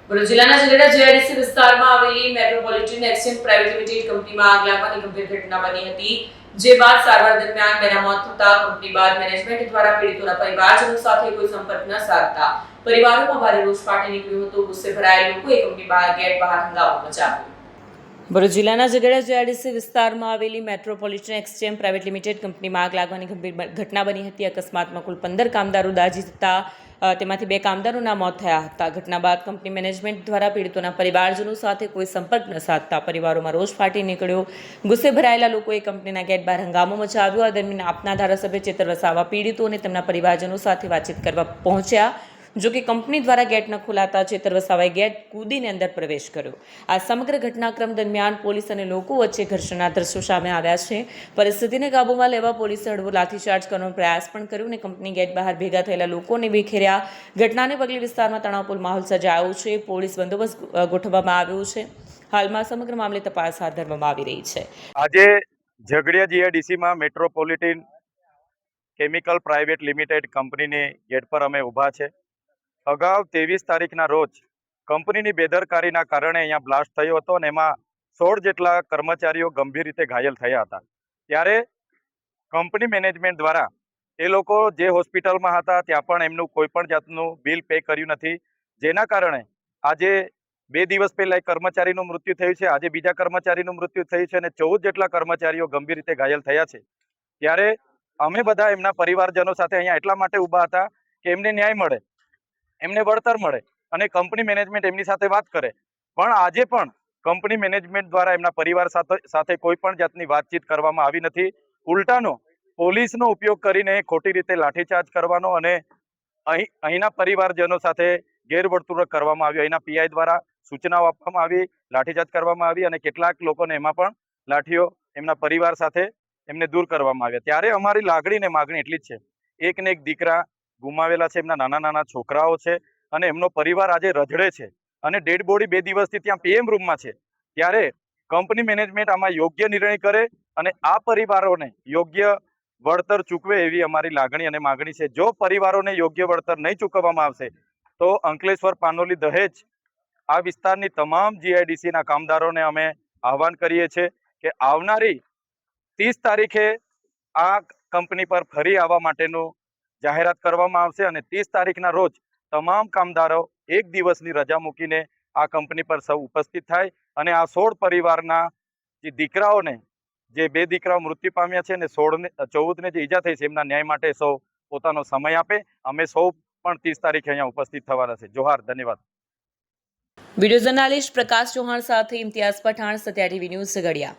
ભરૂચ જિલ્લાના ઝઘડા જીઆઈડીસી વિસ્તારમાં આવેલી મેટ્રોપોલિટન એક્સચેન્જ પ્રાઇવેટ લિમિટેડ કંપનીમાં આગ લાગવાની ગંભીર ઘટના બની હતી, જે બાદ સારવાર દરમિયાન બેના મોત થતા કંપની બાદ મેનેજમેન્ટ દ્વારા પીડિતોના પરિવારજનો સાથે કોઈ સંપર્ક ન સાધતા પરિવારોમાં ભારે રોષ ફાટી નીકળ્યો હતો. ગુસ્સે ભરાયેલા લોકોએ કંપની ગેટ બહાર હંગામો મચાવ્યો. ભરૂચ જિલ્લાના ઝઘડા જીઆઈડીસી વિસ્તારમાં આવેલી મેટ્રોપોલિટન એક્સચેન્જ પ્રાઇવેટ લિમિટેડ કંપનીમાં આગ લાગવાની ગંભીર ઘટના બની હતી. અકસ્માતમાં કુલ 15 કામદારો દાઝી જતા તેમાંથી 2 કામદારોના મોત થયા હતા. ઘટના બાદ કંપની મેનેજમેન્ટ દ્વારા પીડિતોના પરિવારજનો સાથે કોઈ સંપર્ક ન સાધતા પરિવારોમાં રોષ ફાટી નીકળ્યો. ગુસ્સે ભરાયેલા લોકોએ કંપનીના ગેટ બહાર હંગામો મચાવ્યો. આ દરમિયાન આપના ધારાસભ્ય ચેતર વસાવા પીડિતો અને તેમના પરિવારજનો સાથે વાતચીત કરવા પહોંચ્યા. જો કે કંપની દ્વારા ગેટ ન ખોલાતા ચેતર વસાવાએ ગેટ કૂદીને અંદર પ્રવેશ કર્યો. આ સમગ્ર ઘટનાક્રમ દરમિયાન પોલીસ અને લોકો વચ્ચે ઘર્ષણના દ્રશ્યો સામે આવ્યા છે. પરિસ્થિતિને કાબૂમાં લેવા પોલીસે હળવો લાઠીચાર્જ કરવાનો પ્રયાસ પણ કર્યો અને કંપની ગેટ બહાર ભેગા થયેલા લોકોને વિખેર્યા. ઘટનાને પગલે વિસ્તારમાં તણાવપૂર્ણ માહોલ સર્જાયો છે. પોલીસ બંદોબસ્ત ગોઠવવામાં આવ્યો છે. હાલમાં સમગ્ર મામલે તપાસ હાથ ધરવામાં આવી રહી છે. આજે ઝઘડિયા જીઆઈડીસીમાં મેટ્રોપોલિટન કેમિકલ પ્રાઇવેટ લિમિટેડ કંપનીની ગેટ પર અમે ઊભા છે. અગાઉ 23 તારીખના રોજ કંપનીની બેદરકારીના કારણે અહીંયા બ્લાસ્ટ થયો હતો અને એમાં 16 જેટલા કર્મચારીઓ ગંભીર રીતે ઘાયલ થયા હતા. ત્યારે કંપની મેનેજમેન્ટ દ્વારા એ લોકો જે હોસ્પિટલમાં હતા ત્યાં પણ એમનું કોઈ પણ જાતનું બિલ પે કર્યું નથી, જેના કારણે આજે 2 દિવસ પહેલા એક કર્મચારીનું મૃત્યુ થયું છે, આજે બીજા કર્મચારીનું મૃત્યુ થયું છે અને 14 જેટલા કર્મચારીઓ ગંભીર રીતે ઘાયલ થયા છે. ત્યારે અમે બધા એમના પરિવારજનો સાથે અહીંયા એટલા માટે ઊભા હતા કે એમને ન્યાય મળે, એમને વળતર મળે અને કંપની મેનેજમેન્ટ એમની સાથે વાત કરે. પણ આજે પણ કંપની મેનેજમેન્ટ દ્વારા એમના પરિવાર સાથે કોઈ પણ જાતની વાતચીત કરવામાં આવી નથી. ઉલટાનો પોલીસનો ઉપયોગ કરીને ખોટી રીતે લાઠીચાર્જ કરવાનો અને અહીંના પરિવારજનો સાથે ગેરવર્તણૂક કરવામાં આવ્યો. અહીંના પીઆઈ દ્વારા સૂચનાઓ આપવામાં આવી, લાઠીચાર્જ કરવામાં આવી અને કેટલાક લોકોને એમાં પણ લાઠીઓ એમના પરિવાર સાથે એમને દૂર કરવામાં આવ્યા. ત્યારે અમારી લાગણી ને માગણી એટલી જ છે, એક ને એક દીકરા ગુમાવેલા છે, એમના નાના નાના છોકરાઓ છે અને એમનો પરિવાર આજે રજડે છે અને ડેડ બોડી 2 દિવસથી ત્યાં પીએમ રૂમમાં છે. ત્યારે કંપની મેનેજમેન્ટ આમાં યોગ્ય નિર્ણય કરે અને આ પરિવારોને યોગ્ય વળતર ચૂકવે એવી અમારી લાગણી અને માગણી છે. જો પરિવારોને યોગ્ય વળતર નહીં ચૂકવવામાં આવશે તો અંકલેશ્વર, પાનોલી, દહેજ આ વિસ્તારની તમામ જીઆઈડીસીના કામદારોને અમે આહવાન કરીએ છીએ કે આવનારી 30 તારીખે આ કંપની પર ફરી આવવા માટેનું જાહેરાત કરવામાં આવશે અને 30 તારીખના રોજ તમામ કામદારો 1 દિવસની રજા મૂકીને આ કંપની પર સૌ ઉપસ્થિત થાય અને આ 16 પરિવારના જે દીકરાઓને, જે 2 દીકરાઓ મૃત્યુ પામ્યા છે અને 14ને જે ઈજા થઈ છે એમના ન્યાય માટે સૌ પોતાનો સમય આપે. અમે સૌ પણ 30 તારીખે અહીંયા ઉપસ્થિત થવાના છે. જોહાર, ધન્યવાદ. વિડીયો જર્નાલિસ્ટ પ્રકાશ ચૌહાણ સાથે ઇમ્તિયાઝ પઠાણ, સત્યા ટીવી ન્યૂઝ, ઝઘડિયા.